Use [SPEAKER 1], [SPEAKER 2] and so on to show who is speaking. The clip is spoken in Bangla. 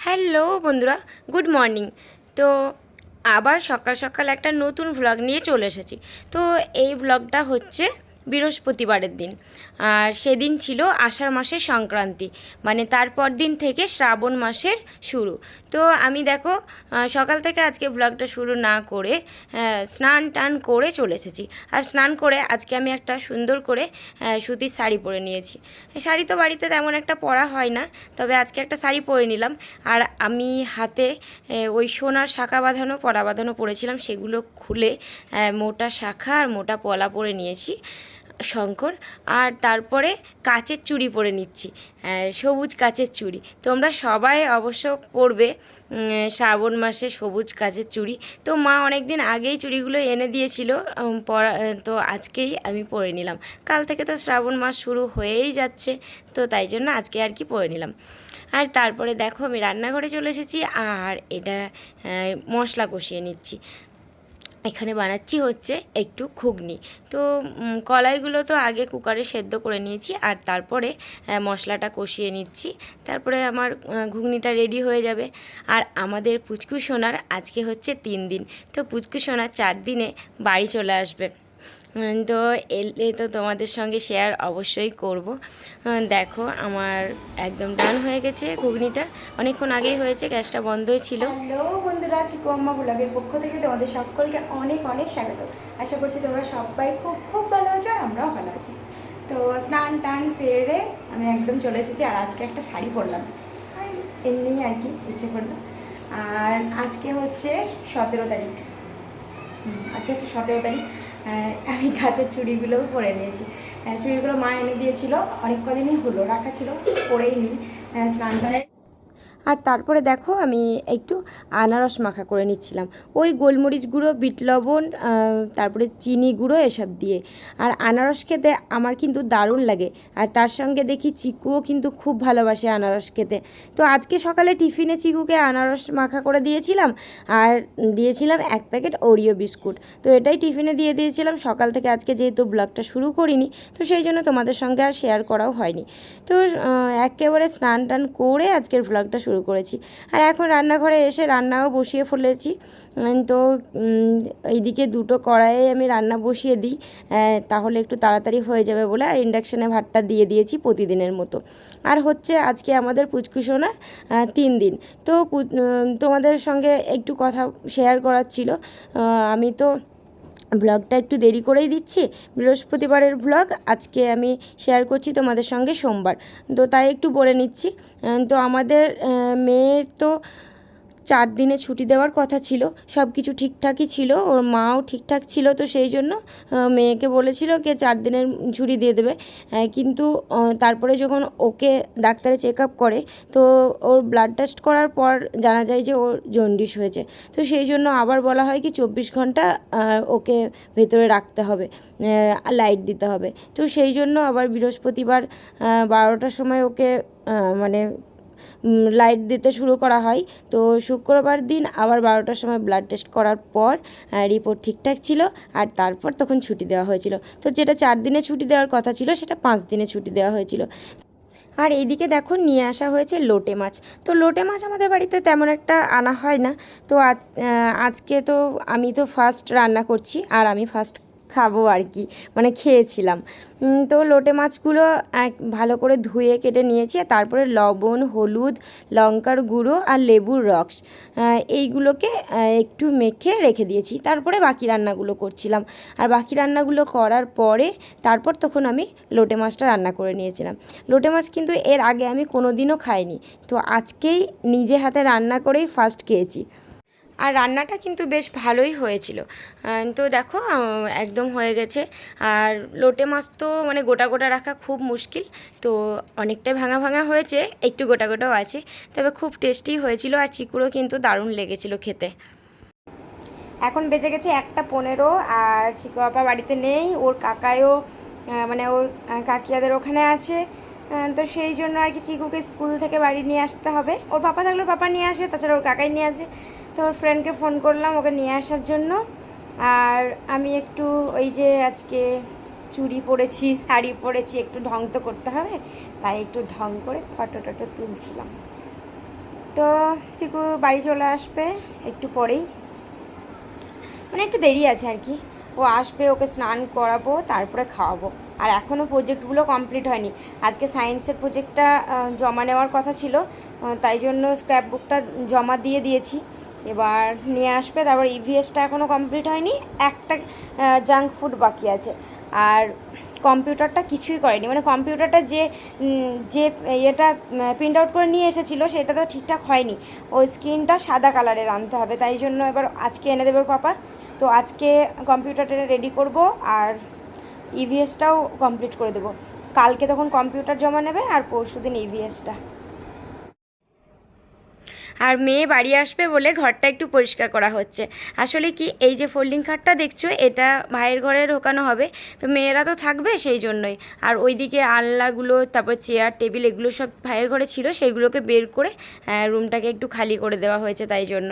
[SPEAKER 1] হ্যালো বন্ধুরা, গুড মর্নিং। তো আবার সকাল সকাল একটা নতুন ভ্লগ নিয়ে চলে এসেছি। তো এই ভ্লগটা হচ্ছে বৃহস্পতিবারের দিন, আর সেদিন ছিল আষাঢ় মাসের সংক্রান্তি, মানে তারপর দিন থেকে শ্রাবণ মাসের শুরু। তো আমি দেখো সকাল থেকে আজকে ভ্লগটা শুরু না করে স্নান টান করে চলে এসেছি। আর স্নান করে আজকে আমি একটা সুন্দর করে সুতির শাড়ি পরে নিয়েছি। শাড়ি তো বাড়িতে তেমন একটা পরা হয় না, তবে আজকে একটা শাড়ি পরে নিলাম। আর আমি হাতে ওই সোনার শাঁখা বাঁধানো পলা বাঁধানো পরেছিলাম, সেগুলো খুলে মোটা শাঁখা আর মোটা পলা পরে নিয়েছি, শঙ্কর। আর তারপরে কাচের চুড়ি পরে নিচ্ছি, সবুজ কাচের চুড়ি। তোমরা সবাই অবশ্য পরবে শ্রাবণ মাসে সবুজ কাচের চুড়ি। তো মা অনেক দিন আগেই চুড়িগুলো এনে দিয়েছিল পরা, তো আজকেই আমি পরে নিলাম। কাল থেকে তো শ্রাবণ মাস শুরু হয়েই যাচ্ছে, তো তাই জন্য আজকে আর কি পরে নিলাম। আর তারপরে দেখো আমি রান্নাঘরে চলে এসেছি, আর এটা মশলা কষিয়ে নিচ্ছি। এখানে বানাচ্ছি হচ্ছে একটু ঘুগনি। তো কলাইগুলো তো আগে কুকারে সেদ্ধ করে নিয়েছি, আর তারপরে মশলাটা কষিয়ে নিচ্ছি। তারপরে আমার ঘুগনিটা রেডি হয়ে যাবে। আর আমাদের পুচকু সোনার আজকে হচ্ছে 3 দিন, তো পুচকু সোনার 4 দিনে বাড়ি চলে আসবে। তো এলে তো তোমাদের সঙ্গে শেয়ার অবশ্যই করব। দেখো আমার একদম ডান হয়ে গেছে ঘুগনিটা, অনেকক্ষণ আগেই হয়েছে, গ্যাসটা বন্ধই ছিল। হ্যালো বন্ধুরা, চিকু আম্মা ব্লগের পক্ষ থেকে তোমাদের সকলকে অনেক অনেক স্বাগত। আশা করছি তোমরা সবাই খুব খুব ভালো আছো, আর আমরাও ভালো আছি। তো স্নান টান সেরে আমি একদম চলে এসেছি, আর আজকে একটা শাড়ি পরলাম, এমনি আর কি ইচ্ছে করলাম। আর আজকে হচ্ছে 17 তারিখ, আজকে হচ্ছে 17 তারিখ। আমি কাচের চুড়িগুলোও পরে নিয়েছি। চুড়িগুলো মা এনে দিয়েছিল, অনেক কদিনই হলো রাখা ছিল, পরেই নিই স্নানটা। আর তারপরে দেখো আমি একটু আনারস মাখা করে নিচ্ছিলাম, ওই গোলমরিচ গুঁড়ো, বিট লবণ, তারপরে চিনি গুঁড়ো এসব দিয়ে। আর আনারস খেতে আমার কিন্তু দারুণ লাগে, আর তার সঙ্গে দেখি চিকুও কিন্তু খুব ভালোবাসে আনারস খেতে। তো আজকে সকালে টিফিনে চিকুকে আনারস মাখা করে দিয়েছিলাম, আর দিয়েছিলাম 1 প্যাকেট ওরিও বিস্কুট। তো এটাই টিফিনে দিয়ে দিয়েছিলাম সকাল থেকে। আজকে যেহেতু ব্লগটা শুরু করিনি, তো সেই জন্য তোমাদের সঙ্গে আর শেয়ার করাও হয়নি। তো একেবারে স্নান টান করে আজকের ব্লগটা শুরু করেছি। আর এখন রান্নাঘরে এসে রান্নাও বসিয়ে ফেলেছি। তো এইদিকে 2টো কড়াইয়ে আমি রান্না বসিয়ে দিই, তাহলে একটু তাড়াতাড়ি হয়ে যাবে বলে। আর ইন্ডাকশানে ভাতটা দিয়ে দিয়েছি প্রতিদিনের মতো। আর হচ্ছে আজকে আমাদের পুচকু সোনার 3 দিন। তো তোমাদের সঙ্গে একটু কথা শেয়ার করার ছিল। আমি তো ব্লগটা একটু দেরি করেই দিচ্ছি, বৃহস্পতিবারের ব্লগ আজকে আমি শেয়ার করছি তোমাদের সঙ্গে সোমবার, তো তাই একটু বলে নিচ্ছি। তো আমাদের মেয়ের তো 4 দিনে ছুটি দেওয়ার কথা ছিল, সব কিছু ঠিকঠাকই ছিল, ওর মাও ঠিকঠাক ছিল। তো সেই জন্য মেয়েকে বলেছিল যে 4 দিনের ছুটি দিয়ে দেবে। কিন্তু তারপরে যখন ওকে ডাক্তারে চেক আপ করে, তো ওর ব্লাড টেস্ট করার পর জানা যায় যে ওর জন্ডিস হয়েছে। তো সেই জন্য আবার বলা হয় কি 24 ঘন্টা ওকে ভেতরে রাখতে হবে, লাইট দিতে হবে। তো সেই জন্য আবার বৃহস্পতিবার 12টার সময় ওকে মানে লাইট দিতে শুরু করা হয়। তো শুক্রবার দিন আবার 12টার সময় ব্লাড টেস্ট করার পর রিপোর্ট ঠিকঠাক ছিল, আর তারপর তখন ছুটি দেওয়া হয়েছিল। তো যেটা 4 দিনে ছুটি দেওয়ার কথা ছিল, সেটা 5 দিনে ছুটি দেওয়া হয়েছিল। আর এইদিকে দেখো নিয়ে আসা হয়েছে লোটে মাছ। তো লোটে মাছ আমাদের বাড়িতে তেমন একটা আনা হয় না। তো আজকে তো আমি তো ফার্স্ট রান্না করছি, আর আমি ফার্স্ট খাবো আর কি, মানে খেয়েছিলাম। তো লোটে মাছগুলো ভালো করে ধুয়ে কেটে নিয়েছি, আর তারপরে লবণ, হলুদ, লঙ্কার গুঁড়ো আর লেবুর রস এইগুলোকে একটু মেখে রেখে দিয়েছি। তারপরে বাকি রান্নাগুলো করছিলাম। আর বাকি রান্নাগুলো করার পরে তারপর তখন আমি লোটে মাছটা রান্না করে নিয়েছিলাম। লোটে মাছ কিন্তু এর আগে আমি কোনো দিনও খাইনি, তো আজকেই নিজে হাতে রান্না করেই ফার্স্ট খেয়েছি। আর রান্নাটা কিন্তু বেশ ভালোই হয়েছিল। তো দেখো একদম হয়ে গেছে। আর লোটে মাছ তো মানে গোটা গোটা রাখা খুব মুশকিল, তো অনেকটাই ভাঙা ভাঙা হয়েছে, একটু গোটা গোটাও আছে, তবে খুব টেস্টি হয়েছিল। আর চিকুরও কিন্তু দারুণ লেগেছিল খেতে। এখন বেজে গেছে 1টা 15, আর চিকু আপা বাড়িতে নেই, ওর কাকায়ও মানে ওর কাকিয়াদের ওখানে আছে। তো সেই জন্য আর কি চিকুকে স্কুল থেকে বাড়ি নিয়ে আসতে হবে। ওর পাপা থাকলে পাপা নিয়ে আসে, তাছাড়া ওর কাকাই নিয়ে আসে। তো ওর ফ্রেন্ডকে ফোন করলাম ওকে নিয়ে আসার জন্য। আর আমি একটু ওই যে আজকে চুড়ি পরেছি, শাড়ি পরেছি, একটু ঢং তো করতে হবে, তাই একটু ঢং করে ফটো টটো তুলছিলাম। তো চিকু বাড়ি চলে আসবে একটু পরেই, মানে একটু দেরি আছে আর কি। ও আসবে, ওকে স্নান করাবো, তারপরে খাওয়াবো। আর এখনও প্রজেক্টগুলো কমপ্লিট হয়নি। আজকে সায়েন্সের প্রজেক্টটা জমা নেওয়ার কথা ছিল, তাই জন্য স্ক্র্যাপ বুকটা জমা দিয়ে দিয়েছি। এবার নিয়ে আসবে, তারপর ইভিএসটা এখনও কমপ্লিট হয়নি, একটা জাঙ্ক ফুড বাকি আছে। আর কম্পিউটারটা কিছুই করেনি, মানে কম্পিউটারটা যে যে এটা প্রিন্ট আউট করে নিয়ে এসেছিলো সেটা তো ঠিকঠাক হয়নি। ওই স্ক্রিনটা সাদা কালারের আনতে হবে, তাই জন্য এবার আজকে এনে দেবে পাপা। তো আজকে কম্পিউটারটা রেডি করব আর ইভিএসটাও কমপ্লিট করে দেবো। কালকে তখন কম্পিউটার জমা নেবে আর পরশুদিন ইভিএসটা। আর মেয়ে বাড়ি আসবে বলে ঘরটা একটু পরিষ্কার করা হচ্ছে। আসলে কি, এই যে ফোল্ডিং খাটটা দেখছো, এটা ভাইয়ের ঘরে ঢোকানো হবে, তো মেয়েরা তো থাকবে সেই জন্যই। আর ওইদিকে আলনাগুলো, তারপর চেয়ার টেবিল, এগুলো সব ভাইয়ের ঘরে ছিল, সেইগুলোকে বের করে রুমটাকে একটু খালি করে দেওয়া হয়েছে, তাই জন্য।